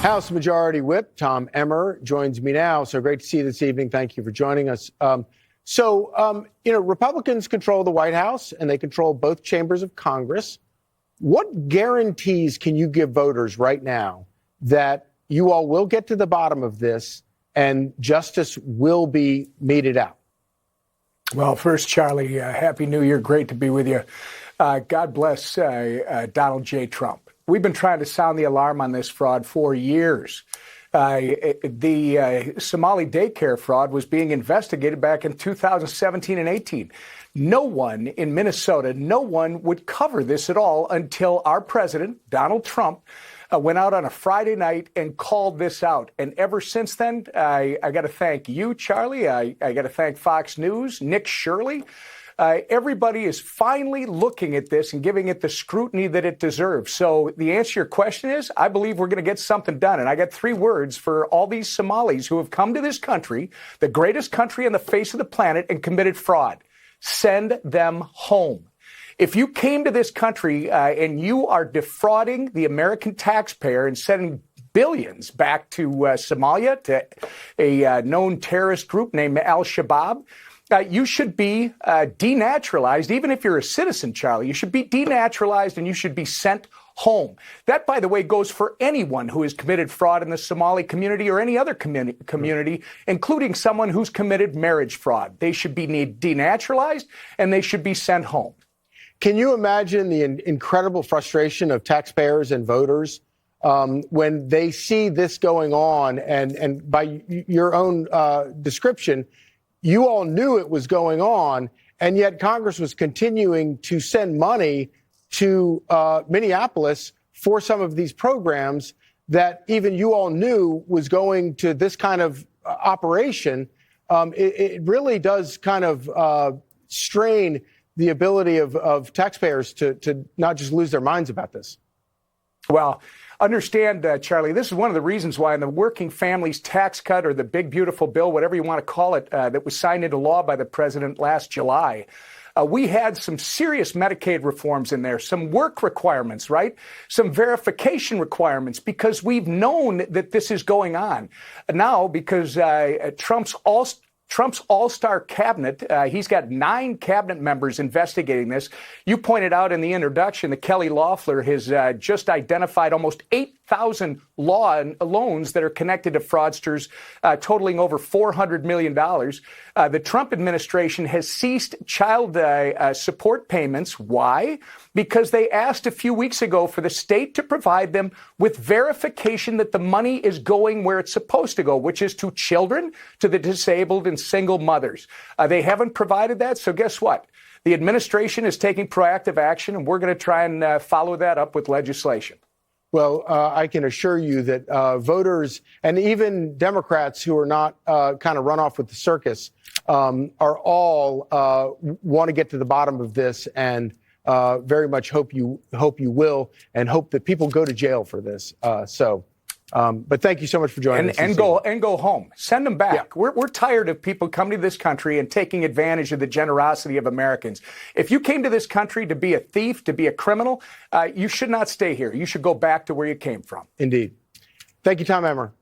House Majority Whip Tom Emmer joins me now. So great to see you this evening. Thank you for joining us. Republicans control the White House and they control both chambers of Congress. What guarantees can you give voters right now that you all will get to the bottom of this and justice will be meted out? Well, first, Charlie, Happy New Year. Great to be with you. God bless Donald J. Trump. We've been trying to sound the alarm on this fraud for years. The Somali daycare fraud was being investigated back in 2017 and 18. No one in Minnesota, no one would cover this at all until our president, Donald Trump, went out on a Friday night and called this out. And ever since then, I got to thank you, Charlie. I got to thank Fox News, Nick Shirley. Everybody is finally looking at this and giving it the scrutiny that it deserves. So the answer to your question is, I believe we're going to get something done. And I got 3 words for all these Somalis who have come to this country, the greatest country on the face of the planet, and committed fraud. Send them home. If you came to this country and you are defrauding the American taxpayer and sending billions back to Somalia, to a known terrorist group named Al-Shabaab, you should be denaturalized. Even if you're a citizen, Charlie, you should be denaturalized and you should be sent home. That, by the way, goes for anyone who has committed fraud in the Somali community or any other community, including someone who's committed marriage fraud. They should be denaturalized and they should be sent home. Can you imagine the incredible frustration of taxpayers and voters when they see this going on? And by your own description, you all knew it was going on, and yet Congress was continuing to send money to Minneapolis for some of these programs that even you all knew was going to this kind of operation. It really does kind of strain the ability of taxpayers to not just lose their minds about this. Well, understand, Charlie, this is one of the reasons why in the working families tax cut, or the big, beautiful bill, whatever you want to call it, that was signed into law by the president last July, we had some serious Medicaid reforms in there, some work requirements, right? Some verification requirements, because we've known that this is going on. Now, because Trump's all-star cabinet, he's got 9 cabinet members investigating this. You pointed out in the introduction that Kelly Loeffler has just identified almost 8,000 loans that are connected to fraudsters, totaling over $400 million. The Trump administration has ceased child support payments. Why? Because they asked a few weeks ago for the state to provide them with verification that the money is going where it's supposed to go, which is to children, to the disabled and single mothers. They haven't provided that, so guess what? The administration is taking proactive action, and we're going to try and follow that up with legislation. Well, I can assure you that voters and even Democrats who are not kind of run off with the circus are all want to get to the bottom of this, and very much hope you will, and hope that people go to jail for this. But thank you so much for joining us. And go home. Send them back. Yeah. We're tired of people coming to this country and taking advantage of the generosity of Americans. If you came to this country to be a thief, to be a criminal, you should not stay here. You should go back to where you came from. Indeed. Thank you, Tom Emmer.